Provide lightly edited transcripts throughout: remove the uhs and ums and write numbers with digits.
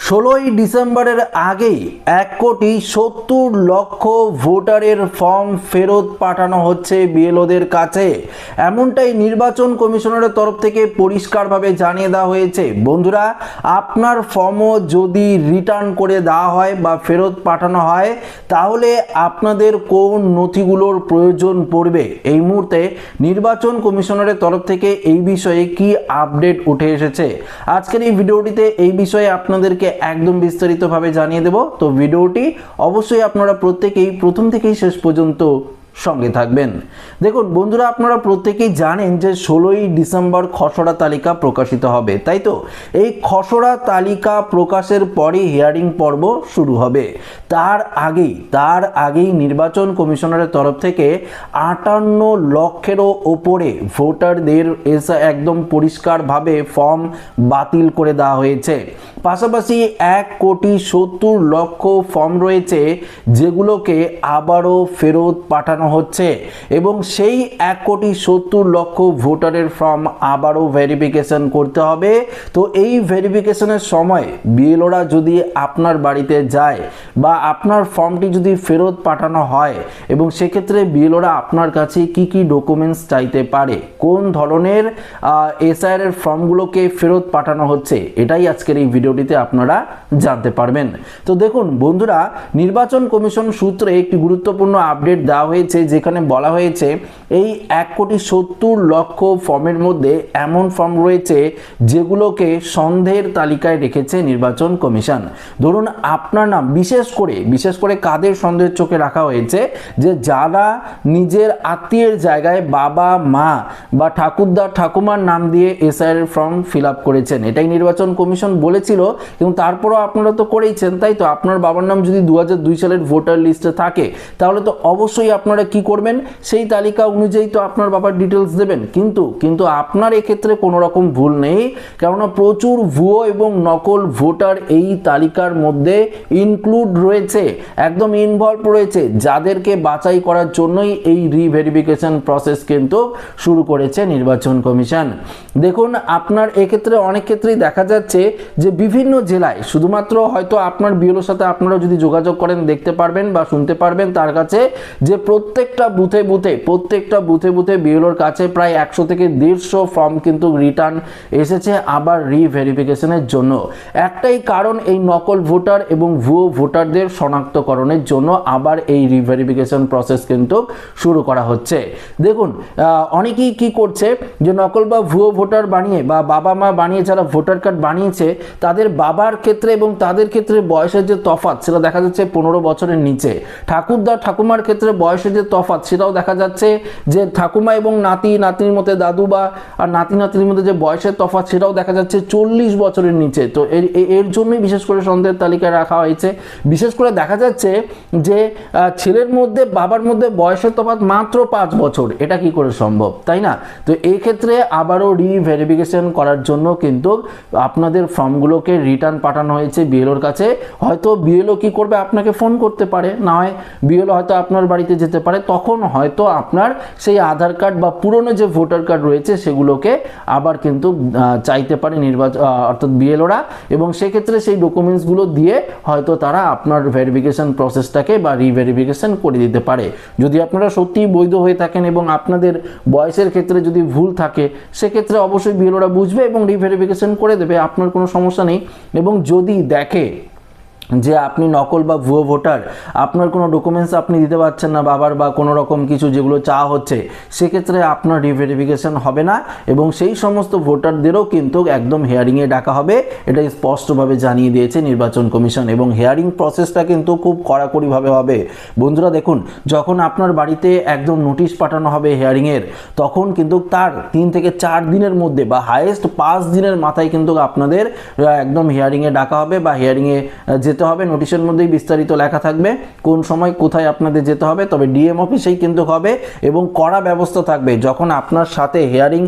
16ই ডিসেম্বরের আগেই 1,70,00,000 ভোটারের ফর্ম ফেরত পাঠানো হচ্ছে বিএলওদের কাছে। এমনটাই নির্বাচন কমিশনারের তরফ থেকে পরিষ্কারভাবে জানিয়ে দেওয়া হয়েছে। বন্ধুরা, আপনার ফর্মও যদি রিটার্ন করে দেওয়া হয় বা ফেরত পাঠানো হয়, তাহলে আপনাদের কোন নথিগুলোর প্রয়োজন পড়বে। এই মুহূর্তে নির্বাচন কমিশনারের তরফ থেকে এই বিষয়ে কি আপডেট উঠে এসেছে, আজকের এই ভিডিওটিতে এই বিষয়ে আপনাদেরকে একদম বিস্তারিতভাবে জানিয়ে দেব। তো ভিডিওটি অবশ্যই আপনারা প্রত্যেকেই প্রথম থেকেই শেষ পর্যন্ত সঙ্গে থাকবেন। দেখুন বন্ধুরা, আপনারা প্রত্যেকেই জানেন যে 16ই ডিসেম্বর খসড়া তালিকা প্রকাশিত হবে, তাই তো? এই খসড়া তালিকা প্রকাশের পরে হিয়ারিং পর্ব শুরু হবে। তার আগেই নির্বাচন কমিশনারের তরফ থেকে 58 লক্ষেরও ওপরে ভোটারদের একদম পরিষ্কারভাবে ফর্ম বাতিল করে দেওয়া হয়েছে। পাশাপাশি 1,70,00,000 ফর্ম রয়েছে যেগুলোকে আবারও ফেরত পাঠানো হচ্ছে এবং সেই 1,70,00,000 ভোটারের ফর্ম আবারও ভেরিফিকেশন করতে হবে। তো এই ভেরিফিকেশনের সময় বিএলওরা যদি আপনার বাড়িতে যায় বা আপনার ফর্মটি যদি ফেরত পাঠানো হয়, এবং সেক্ষেত্রে বিএলওরা আপনার কাছে কি কি ডকুমেন্টস চাইতে পারে, কোন ধরনের এসআইআর এর ফর্মগুলোকে ফেরত পাঠানো হচ্ছে, এটাই আজকের এই ভিডিওটিতে আপনারা জানতে পারবেন। তো দেখুন বন্ধুরা, নির্বাচন কমিশন সূত্রে একটি গুরুত্বপূর্ণ আপডেট দেওয়া হয়েছে, যেখানে বলা হয়েছে এই 1,70,00,000 ফর্মের মধ্যে এমন ফর্ম রয়েছে যেগুলোকে সন্দেহের তালিকায় রেখেছে নির্বাচন কমিশন। ধরুন আপনার নাম, বিশেষ করে কাদের সন্দেহের চোখে রাখা হয়েছে, যে যারা নিজের আত্মীয়ের জায়গায় বাবা মা বা ঠাকুরদা ঠাকুমার নাম দিয়ে এসআইআর ফর্ম ফিল আপ করেছেন। এটাই নির্বাচন কমিশন বলেছিল, কিন্তু তারপরও আপনারা তো করেইছেন, তাই তো? আপনার বাবার নাম যদি 2002 সালের ভোটার লিস্টে থাকে, তাহলে তো অবশ্যই আপনারা কি করবেন, সেই তালিকা অনুযায়ী তো আপনার বাবার ডিটেলস দেবেন। কিন্তু আপনার এক্ষেত্রে কোনো রকম ভুল নেই, কেননা প্রচুর ভুয়ো এবং নকল ভোটার এই তালিকার মধ্যে ইনক্লুড রয়েছে, একদম ইনভলভ রয়েছে, যাদেরকে বাছাই করার জন্যই এই রিভেরিফিকেশন প্রসেস কিন্তু শুরু করেছে নির্বাচন কমিশন। দেখুন, আপনার এক্ষেত্রে অনেক ক্ষেত্রেই দেখা যাচ্ছে যে বিভিন্ন জেলায়, শুধুমাত্র হয়তো আপনার বিএলওর সাথে আপনারা যদি যোগাযোগ করেন দেখতে পারবেন বা শুনতে পারবেন তার কাছে, যে প্রত্যেকটা বুথে বিএলওর কাছে প্রায় 100 থেকে 150 ফর্ম কিন্তু রিটার্ন এসেছে আবার রিভেরিফিকেশনের জন্য। একটাই কারণ, এই নকল ভোটার এবং ভুয়ো ভোটারদের শনাক্তকরণের জন্য আবার এই রিভেরিফিকেশন প্রসেস কিন্তু শুরু করা হচ্ছে। দেখুন, অনেকেই কি করছে, যে নকল বা ভুয়ো ভোটার বানিয়ে বা বাবা মা বানিয়ে যারা ভোটার কার্ড বানিয়েছে, তাদের বাবার ক্ষেত্রে এবং তাদের ক্ষেত্রে বয়সের যে তফাৎ সেটা দেখা যাচ্ছে 15 বছরের নিচে। ঠাকুরদা ঠাকুমার ক্ষেত্রে বয়সের যে তফাৎ সেটাও দেখা যাচ্ছে যে ঠাকুমা এবং নাতির মধ্যে দাদু বা নাতির মধ্যে যে বয়সের তফাৎ সেটাও দেখা যাচ্ছে 40 বছরের নিচে। তো এর জন্যই বিশেষ করে সন্দেহের তালিকায় রাখা হয়েছে। বিশেষ করে দেখা যাচ্ছে যে ছেলের মধ্যে বাবার মধ্যে বয়সের তফাৎ মাত্র 5 বছর। এটা কি করে সম্ভব, তাই না? তো এই ক্ষেত্রে আবারও রিভেরিফিকেশন করার জন্য কিন্তু আপনাদের ফর্মগুলোকে রিটার্ন পাঠানো হয়েছে বিএলওর কাছে। হয়তো বিএলও কি করবে, আপনাকে ফোন করতে পারে, না হয় বিএলও হয়তো আপনার বাড়িতে যেতে পারে, তখন হয়তো আপনার সেই আধার কার্ড বা পুরনো যে ভোটার কার্ড রয়েছে সেগুলোকে আবার কিন্তু চাইতে পারে অর্থাৎ বিএলওরা, এবং সেক্ষেত্রে সেই ডকুমেন্টসগুলো দিয়ে হয়তো তারা আপনার ভেরিফিকেশন প্রসেসটাকে বা রিভেরিফিকেশন করে দিতে পারে। যদি আপনারা সত্যিই বৈধ হয়ে থাকেন এবং আপনাদের বয়সের ক্ষেত্রে যদি ভুল থাকে, সেক্ষেত্রে অবশ্যই বিএলওরা বুঝবে এবং রিভেরিফিকেশন করে দেবে, আপনার কোনো সমস্যা নেই। এবং যদি দেখে যে আপনি নকল বা ভুয়ো ভোটার, আপনার কোনো ডকুমেন্টস আপনি দিতে পারছেন না বাবার বা কোনো রকম কিছু যেগুলো চাওয়া হচ্ছে, সেক্ষেত্রে আপনার রিভেরিফিকেশন হবে না এবং সেই সমস্ত ভোটারদেরও কিন্তু একদম হিয়ারিংয়ে ডাকা হবে। এটা স্পষ্টভাবে জানিয়ে দিয়েছে নির্বাচন কমিশন এবং হিয়ারিং প্রসেসটা কিন্তু খুব কড়াকড়িভাবে হবে। বন্ধুরা দেখুন, যখন আপনার বাড়িতে একদম নোটিশ পাঠানো হবে হিয়ারিংয়ের, তখন কিন্তু তার 3 থেকে 4 দিনের মধ্যে বা হাইয়েস্ট 5 দিনের মাথায় কিন্তু আপনাদের একদম হিয়ারিংয়ে ডাকা হবে বা হিয়ারিংয়ে যেতে যেতে হবে, নোটিশের মধ্যেই বিস্তারিত লেখা থাকবে কোন সময় কোথায় আপনাদের যেতে হবে। তবে ডিএম অফিসেই কিন্তু হবে এবং কড়া ব্যবস্থা থাকবে। যখন আপনার সাথে হিয়ারিং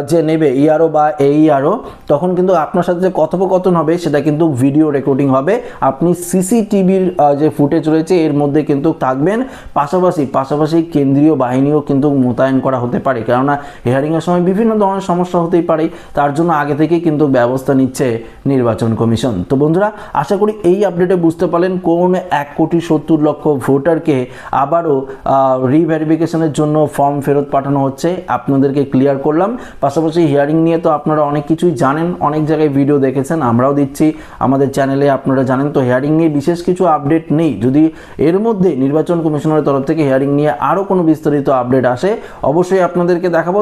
যে নেবে ইআরও বা এইআরও, তখন কিন্তু আপনার সাথে যে কথোপকথন হবে সেটা কিন্তু ভিডিও রেকর্ডিং হবে। আপনি সিসিটিভির যে ফুটেজ রয়েছে এর মধ্যে কিন্তু থাকবেন। পাশাপাশি কেন্দ্রীয় বাহিনীও কিন্তু মোতায়েন করা হতে পারে, কেননা হিয়ারিংয়ের সময় বিভিন্ন ধরনের সমস্যা হতেই পারে। তার জন্য আগে থেকেই কিন্তু ব্যবস্থা নিচ্ছে নির্বাচন কমিশন। তো বন্ধুরা, আশা করি এই আপডেটে বুঝতে পারলেন কোন 1,70,00,000 ভোটারকে আবারও রিভেরিফিকেশনের জন্য ফর্ম ফেরত পাঠানো হচ্ছে। আপনাদেরকে ক্লিয়ার করলাম। পাশাপাশি হিয়ারিং নিয়ে তো আপনারা অনেক কিছুই জানেন, অনেক জায়গায় ভিডিও দেখেছেন, আমরাও দিচ্ছি আমাদের চ্যানেলে, আপনারা জানেন। তো হিয়ারিং নিয়ে বিশেষ কিছু আপডেট নেই। যদি এর মধ্যে নির্বাচন কমিশনের তরফ থেকে হিয়ারিং নিয়ে আরও কোনো বিস্তারিত আপডেট আসে অবশ্যই আপনাদেরকে দেখাবো।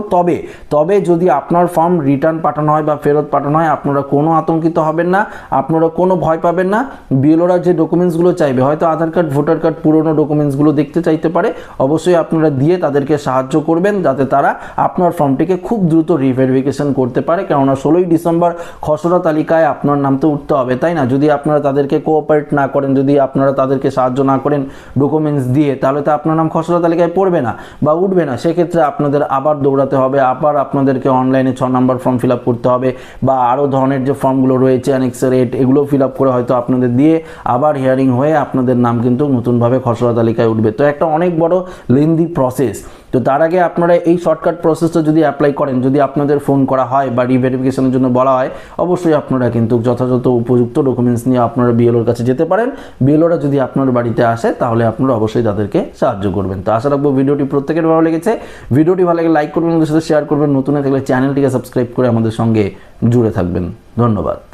তবে যদি আপনার ফর্ম রিটার্ন পাঠানো হয় বা ফেরত পাঠানো হয়, আপনারা কোনো আতঙ্কিত হবেন না, আপনারা কোনো ভয় পাবেন না। বিএলওরা যে ডকুমেন্টসগুলো চাইবে, হয়তো আধার কার্ড, ভোটার কার্ড, পুরনো ডকুমেন্টসগুলো দেখতে চাইতে পারে, অবশ্যই আপনারা দিয়ে তাদেরকে সাহায্য করবেন যাতে তারা আপনার ফর্মটিকে খুব দ্রুত রিভেরিফিকেশন করতে পারে। কেননা 16ই ডিসেম্বর খসড়া তালিকায় আপনার নাম তো উঠতে হবে, তাই না? যদি আপনারা তাদেরকে কোঅপারেট না করেন, যদি আপনারা তাদেরকে সাহায্য না করেন ডকুমেন্টস দিয়ে, তাহলে তো আপনার নাম খসড়া তালিকায় পড়বে না বা উঠবে না। সেক্ষেত্রে আপনাদের আবার দৌড়াতে হবে, আবার আপনাদেরকে অনলাইনে 6 নম্বর ফর্ম ফিল আপ করতে হবে, বা আরও ধরনের যে ফর্মগুলো রয়েছে অ্যানেক্সার 8 এগুলো ফিল আপ করে হয়তো আপনাদের দিয়ে আবার হিয়ারিং হয়ে আপনাদের নাম কিন্তু নতুনভাবে খসড়া তালিকায় উঠবে। তো একটা অনেক বড় লেন্দি প্রসেস। তো তার আগে আপনারা এই শর্টকাট প্রসেসটা যদি অ্যাপ্লাই করেন, যদি আপনাদের ফোন করা হয় বা রিভেরিফিকেশনের জন্য বলা হয়, অবশ্যই আপনারা কিন্তু যথাযথ উপযুক্ত ডকুমেন্টস নিয়ে আপনারা বিএলওর কাছে যেতে পারেন। বিএলওরা যদি আপনার বাড়িতে আসে তাহলে আপনারা অবশ্যই তাদেরকে সাহায্য করবেন। তো আশা রাখবো ভিডিওটি প্রত্যেকের ভালো লেগেছে। ভিডিওটি ভালো লাগলে লাইক করবেন, ওদের সাথে শেয়ার করবেন, নতুন থাকলে চ্যানেলটিকে সাবস্ক্রাইব করে আমাদের সঙ্গে জুড়ে থাকবেন। ধন্যবাদ।